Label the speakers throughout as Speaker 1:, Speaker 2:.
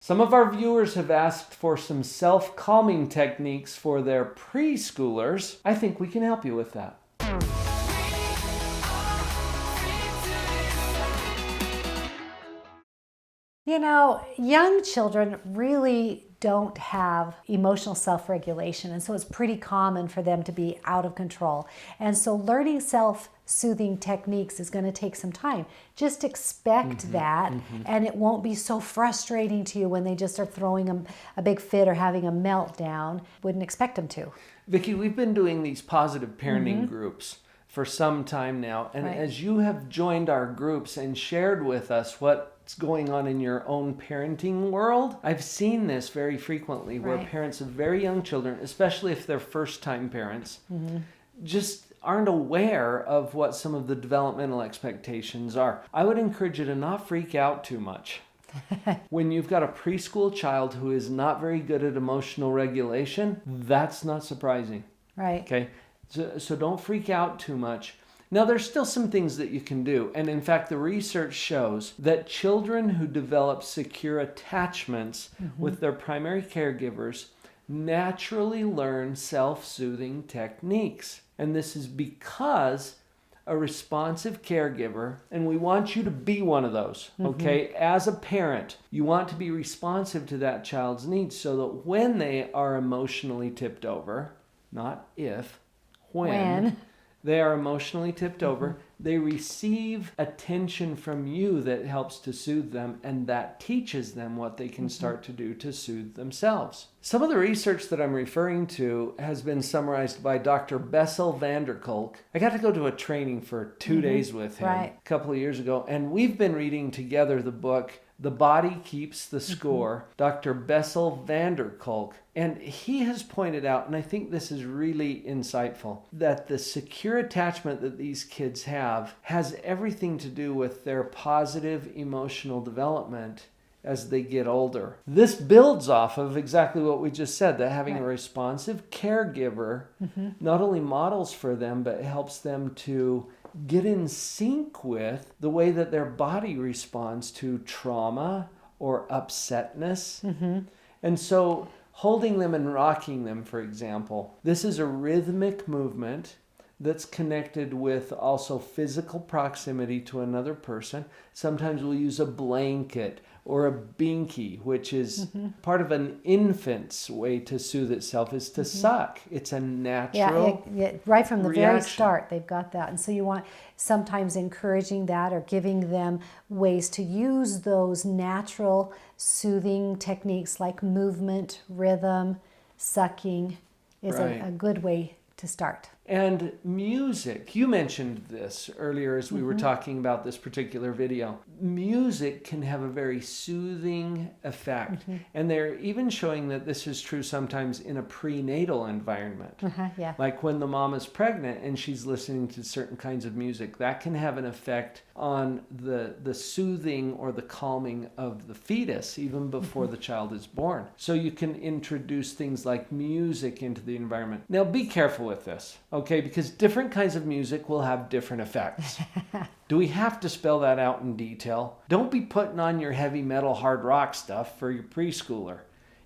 Speaker 1: Some of our viewers have asked for some self-calming techniques for their preschoolers. I think we can help you with that.
Speaker 2: You know, young children really don't have emotional self-regulation, and so it's pretty common for them to be out of control. And so learning self-soothing techniques is going to take some time. Just expect that, and it won't be so frustrating to you when they just are throwing a big fit or having a meltdown. Wouldn't expect them to.
Speaker 1: Vicki, we've been doing these positive parenting groups for some time now, and as you have joined our groups and shared with us what's going on in your own parenting world, I've seen this very frequently where parents of very young children, especially if they're first-time parents, just aren't aware of what some of the developmental expectations are. I would encourage you to not freak out too much. When you've got a preschool child who is not very good at emotional regulation, that's not surprising.
Speaker 2: Right.
Speaker 1: Okay? So don't freak out too much. Now, there's still some things that you can do. And in fact, the research shows that children who develop secure attachments with their primary caregivers naturally learn self-soothing techniques. And this is because a responsive caregiver, and we want you to be one of those, okay? As a parent, you want to be responsive to that child's needs so that when they are emotionally tipped over, not if, when they are emotionally tipped over, they receive attention from you that helps to soothe them, and that teaches them what they can start to do to soothe themselves. Some of the research that I'm referring to has been summarized by Dr. Bessel van der Kolk. I got to go to a training for 2 days with him a couple of years ago, and we've been reading together the book The Body Keeps the Score, Dr. Bessel van der Kolk. And he has pointed out, and I think this is really insightful, that the secure attachment that these kids have has everything to do with their positive emotional development as they get older. This builds off of exactly what we just said, that having a responsive caregiver not only models for them, but helps them to get in sync with the way that their body responds to trauma or upsetness. And so holding them and rocking them, for example, this is a rhythmic movement that's connected with also physical proximity to another person. Sometimes we'll use a blanket or a binky, which is part of an infant's way to soothe itself, is to suck. It's a natural
Speaker 2: right from the very
Speaker 1: reaction.
Speaker 2: start, they've got that. And so you want sometimes encouraging that or giving them ways to use those natural soothing techniques like movement, rhythm, sucking is a good way to start.
Speaker 1: And music. You mentioned this earlier as we were talking about this particular video. Music can have a very soothing effect. And they're even showing that this is true sometimes in a prenatal environment. Like when the mom is pregnant and she's listening to certain kinds of music, that can have an effect on the soothing or the calming of the fetus even before the child is born. So you can introduce things like music into the environment. Now be careful with this, okay? Because different kinds of music will have different effects. Do we have to spell that out in detail? Don't be putting on your heavy metal hard rock stuff for your preschooler.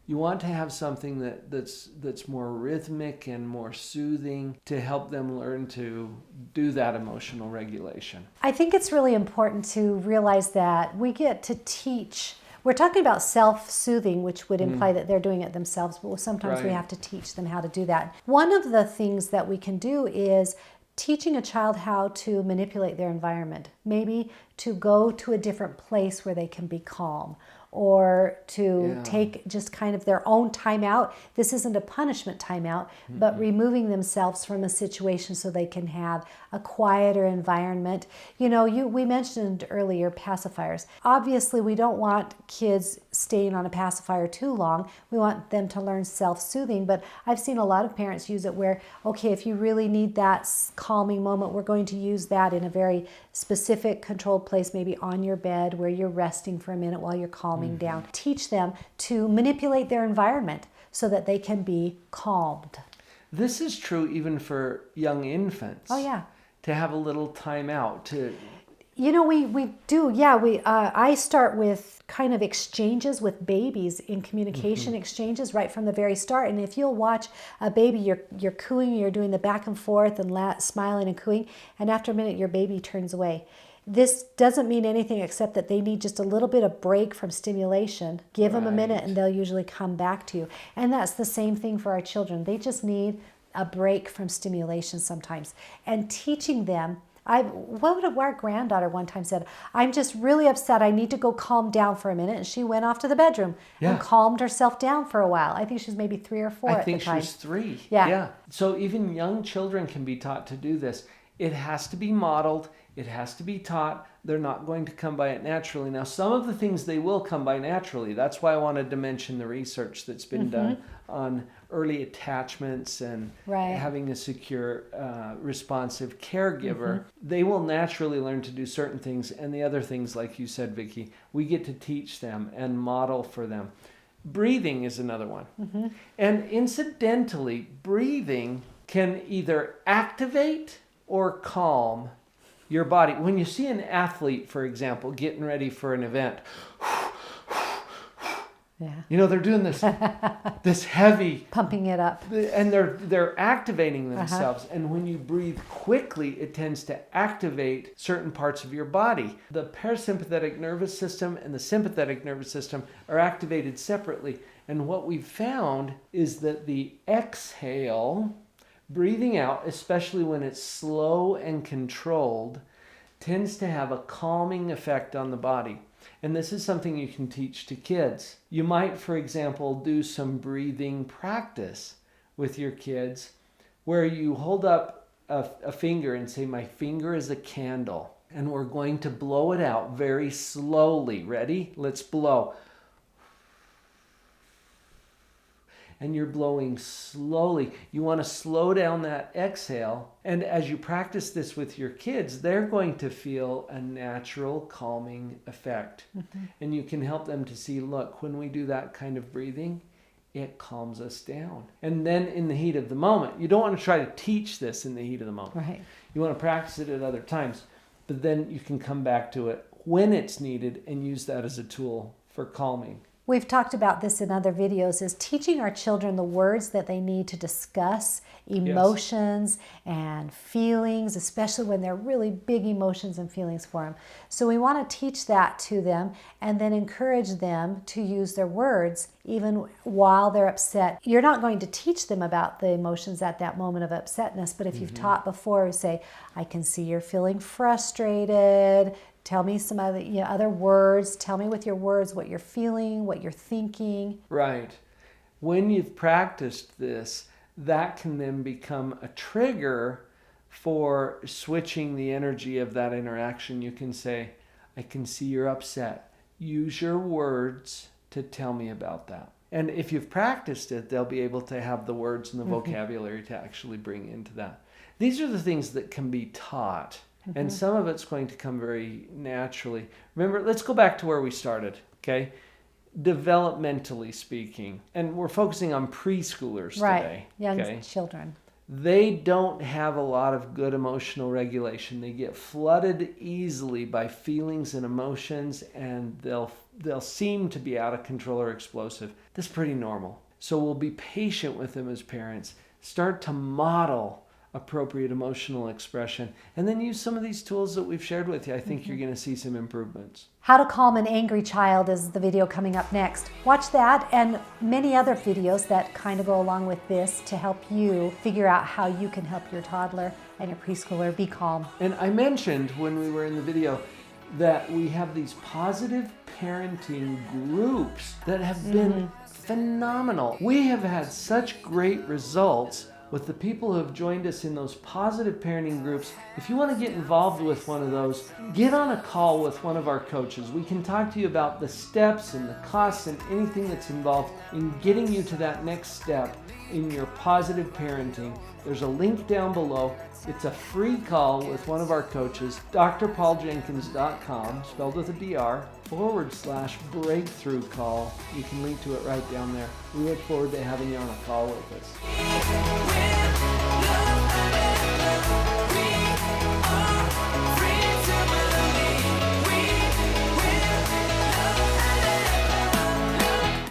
Speaker 1: You want to have something that's more rhythmic and more soothing to help them learn to do that emotional regulation.
Speaker 2: I think it's really important to realize that we get to teach. We're talking about self-soothing, which would imply that they're doing it themselves, but sometimes we have to teach them how to do that. One of the things that we can do is teaching a child how to manipulate their environment, maybe to go to a different place where they can be calm, or to take just kind of their own time out. This isn't a punishment timeout, but removing themselves from a situation so they can have a quieter environment. You know, we mentioned earlier pacifiers. Obviously, we don't want kids staying on a pacifier too long. We want them to learn self-soothing, but I've seen a lot of parents use it where, okay, if you really need that calming moment, we're going to use that in a very specific controlled place, maybe on your bed where you're resting for a minute while you're calming down. Teach them to manipulate their environment so that they can be calmed.
Speaker 1: This is true even for young infants.
Speaker 2: Oh, yeah.
Speaker 1: To have a little time out, to
Speaker 2: We do. Yeah, I start with kind of exchanges with babies in communication exchanges right from the very start. And if you'll watch a baby, you're cooing, you're doing the back and forth and smiling and cooing, and after a minute your baby turns away. This doesn't mean anything except that they need just a little bit of break from stimulation. Give them a minute and they'll usually come back to you. And that's the same thing for our children. They just need a break from stimulation sometimes. And teaching them, what our granddaughter one time said, I'm just really upset. I need to go calm down for a minute. And she went off to the bedroom and calmed herself down for a while. I think she was maybe 3 or 4 at the time.
Speaker 1: I think she was 3.
Speaker 2: Yeah.
Speaker 1: So even young children can be taught to do this. It has to be modeled. It has to be taught. They're not going to come by it naturally. Now, some of the things they will come by naturally. That's why I wanted to mention the research that's been done on early attachments and having a secure, responsive caregiver. They will naturally learn to do certain things. And the other things, like you said, Vicki, we get to teach them and model for them. Breathing is another one. And incidentally, breathing can either activate or calm your body. When you see an athlete, for example, getting ready for an event, they're doing this heavy,
Speaker 2: pumping it up,
Speaker 1: and they're activating themselves. And when you breathe quickly, it tends to activate certain parts of your body. The parasympathetic nervous system and the sympathetic nervous system are activated separately. And what we've found is that the exhale, breathing out, especially when it's slow and controlled, tends to have a calming effect on the body. And this is something you can teach to kids. You might, for example, do some breathing practice with your kids where you hold up a finger and say, my finger is a candle. And we're going to blow it out very slowly. Ready? Let's blow. And you're blowing slowly. You want to slow down that exhale. And as you practice this with your kids, they're going to feel a natural calming effect. And you can help them to see, look, when we do that kind of breathing, it calms us down. And then in the heat of the moment, you don't want to try to teach this in the heat of the moment.
Speaker 2: Right.
Speaker 1: You want to practice it at other times. But then you can come back to it when it's needed and use that as a tool for calming.
Speaker 2: We've talked about this in other videos, is teaching our children the words that they need to discuss emotions and feelings, especially when they're really big emotions and feelings for them. So we want to teach that to them and then encourage them to use their words even while they're upset. You're not going to teach them about the emotions at that moment of upsetness, but if you've taught before, say, I can see you're feeling frustrated. Tell me some other words. Tell me with your words what you're feeling, what you're thinking.
Speaker 1: Right. When you've practiced this, that can then become a trigger for switching the energy of that interaction. You can say, I can see you're upset. Use your words to tell me about that. And if you've practiced it, they'll be able to have the words and the vocabulary to actually bring into that. These are the things that can be taught. And some of it's going to come very naturally. Remember, let's go back to where we started, okay? Developmentally speaking. And we're focusing on preschoolers today.
Speaker 2: Young children.
Speaker 1: They don't have a lot of good emotional regulation. They get flooded easily by feelings and emotions, and they'll seem to be out of control or explosive. That's pretty normal. So we'll be patient with them as parents. Start to model appropriate emotional expression, and then use some of these tools that we've shared with you. I think you're going to see some improvements.
Speaker 2: How to calm an angry child is the video coming up next. Watch that and many other videos that kind of go along with this to help you figure out how you can help your toddler and your preschooler be calm.
Speaker 1: And I mentioned when we were in the video that we have these positive parenting groups that have been phenomenal. We have had such great results with the people who have joined us in those positive parenting groups. If you want to get involved with one of those, get on a call with one of our coaches. We can talk to you about the steps and the costs and anything that's involved in getting you to that next step in your positive parenting. There's a link down below. It's a free call with one of our coaches, drpauljenkins.com, spelled with a DR, /breakthrough call. You can link to it right down there. We look forward to having you on a call with us.